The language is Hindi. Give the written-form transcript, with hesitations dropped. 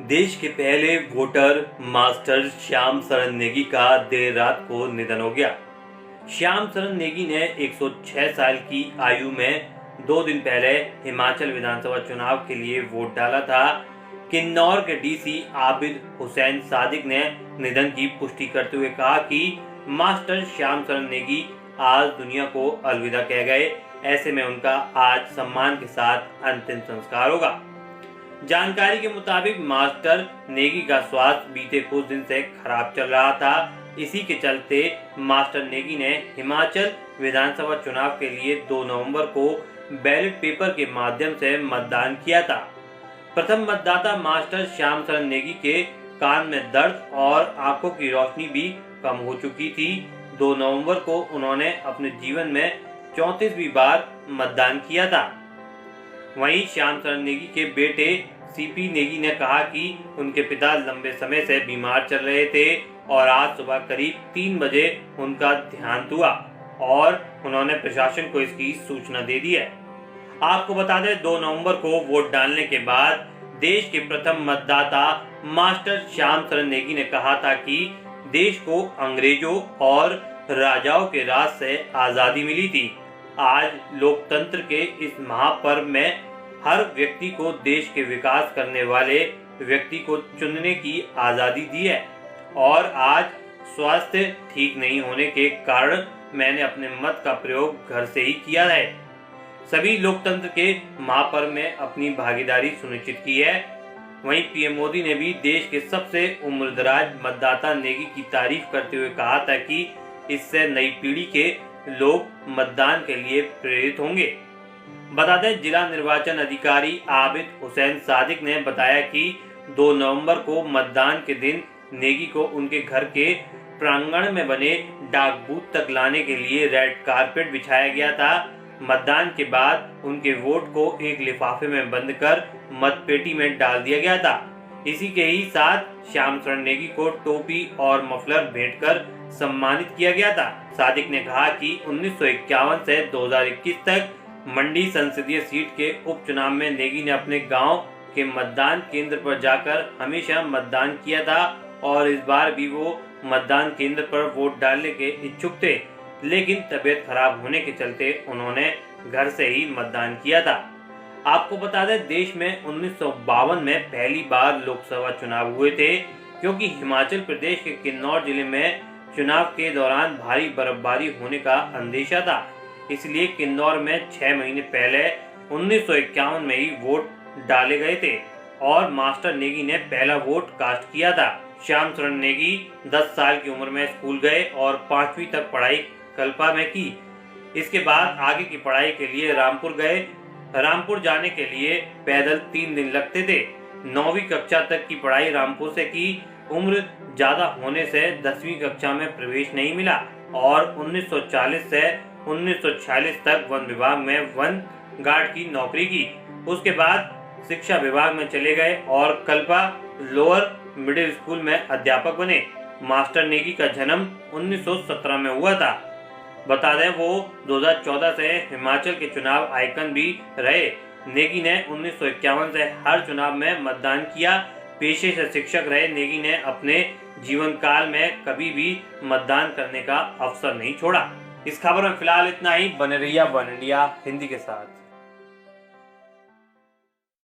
देश के पहले वोटर मास्टर श्याम शरण नेगी का देर रात को निधन हो गया। श्याम शरण नेगी ने 106 साल की आयु में 2 दिन पहले हिमाचल विधानसभा चुनाव के लिए वोट डाला था। किन्नौर के डीसी आबिद हुसैन सादिक ने निधन की पुष्टि करते हुए कहा कि मास्टर श्याम शरण नेगी आज दुनिया को अलविदा कह गए। ऐसे में उनका आज सम्मान के साथ अंतिम संस्कार होगा। जानकारी के मुताबिक मास्टर नेगी का स्वास्थ्य बीते कुछ दिन से खराब चल रहा था। इसी के चलते मास्टर नेगी ने हिमाचल विधानसभा चुनाव के लिए 2 नवंबर को बैलेट पेपर के माध्यम से मतदान किया था। प्रथम मतदाता मास्टर श्याम शरण नेगी के कान में दर्द और आंखों की रोशनी भी कम हो चुकी थी। 2 नवंबर को उन्होंने अपने जीवन में 34वीं बार मतदान किया था। वहीं श्याम शरण नेगी के बेटे सीपी नेगी ने कहा कि उनके पिता लंबे समय से बीमार चल रहे थे और आज सुबह करीब 3 बजे उनका देहांत हुआ और उन्होंने प्रशासन को इसकी सूचना दे दी है। आपको बता दें 2 नवंबर को वोट डालने के बाद देश के प्रथम मतदाता मास्टर श्याम शरण नेगी ने कहा था कि देश को अंग्रेजों और राजाओं के राज से आजादी मिली थी। आज लोकतंत्र के इस महापर्व में हर व्यक्ति को देश के विकास करने वाले व्यक्ति को चुनने की आजादी दी है और आज स्वास्थ्य ठीक नहीं होने के कारण मैंने अपने मत का प्रयोग घर से ही किया है। सभी लोकतंत्र के महापर्व में अपनी भागीदारी सुनिश्चित की है। वहीं पीएम मोदी ने भी देश के सबसे उम्रदराज मतदाता नेगी की तारीफ करते हुए कहा था कि इससे नई पीढ़ी के लोग मतदान के लिए प्रेरित होंगे। बता दें जिला निर्वाचन अधिकारी आबिद हुसैन सादिक ने बताया कि 2 नवंबर को मतदान के दिन नेगी को उनके घर के प्रांगण में बने डाक बूथ तक लाने के लिए रेड कारपेट बिछाया गया था। मतदान के बाद उनके वोट को एक लिफाफे में बंद कर मतपेटी में डाल दिया गया था। इसी के ही साथ श्याम शरण नेगी को टोपी और मफलर भेंट कर सम्मानित किया गया था। सादिक ने कहा कि 1951 से 2021 तक मंडी संसदीय सीट के उपचुनाव में नेगी ने अपने गांव के मतदान केंद्र पर जाकर हमेशा मतदान किया था और इस बार भी वो मतदान केंद्र पर वोट डालने के इच्छुक थे, लेकिन तबीयत खराब होने के चलते उन्होंने घर से ही मतदान किया था। आपको बता दें देश में 1952 में पहली बार लोकसभा चुनाव हुए थे, क्योंकि हिमाचल प्रदेश के किन्नौर जिले में चुनाव के दौरान भारी बर्फबारी होने का अंदेशा था। इसलिए किन्नौर में 6 महीने पहले 1951 में ही वोट डाले गए थे और मास्टर नेगी ने पहला वोट कास्ट किया था। श्याम शरण नेगी 10 साल की उम्र में स्कूल गए और 5वीं तक पढ़ाई कल्पा में की। इसके बाद आगे की पढ़ाई के लिए रामपुर गए। रामपुर जाने के लिए पैदल 3 दिन लगते थे। 9वीं कक्षा तक की पढ़ाई रामपुर से की। उम्र ज्यादा होने से 10वीं कक्षा में प्रवेश नहीं मिला और 1940 से 1946 तक वन विभाग में वन गार्ड की नौकरी की। उसके बाद शिक्षा विभाग में चले गए और कल्पा लोअर मिडिल स्कूल में अध्यापक बने। मास्टर नेगी का जन्म 1917 में हुआ था। बता दें वो 2014 से हिमाचल के चुनाव आइकन भी रहे। नेगी ने 1951 से हर चुनाव में मतदान किया। पेशे से शिक्षक रहे नेगी ने अपने जीवन काल में कभी भी मतदान करने का अवसर नहीं छोड़ा। इस खबर में फिलहाल इतना ही। बने रहिए वन इंडिया हिंदी के साथ।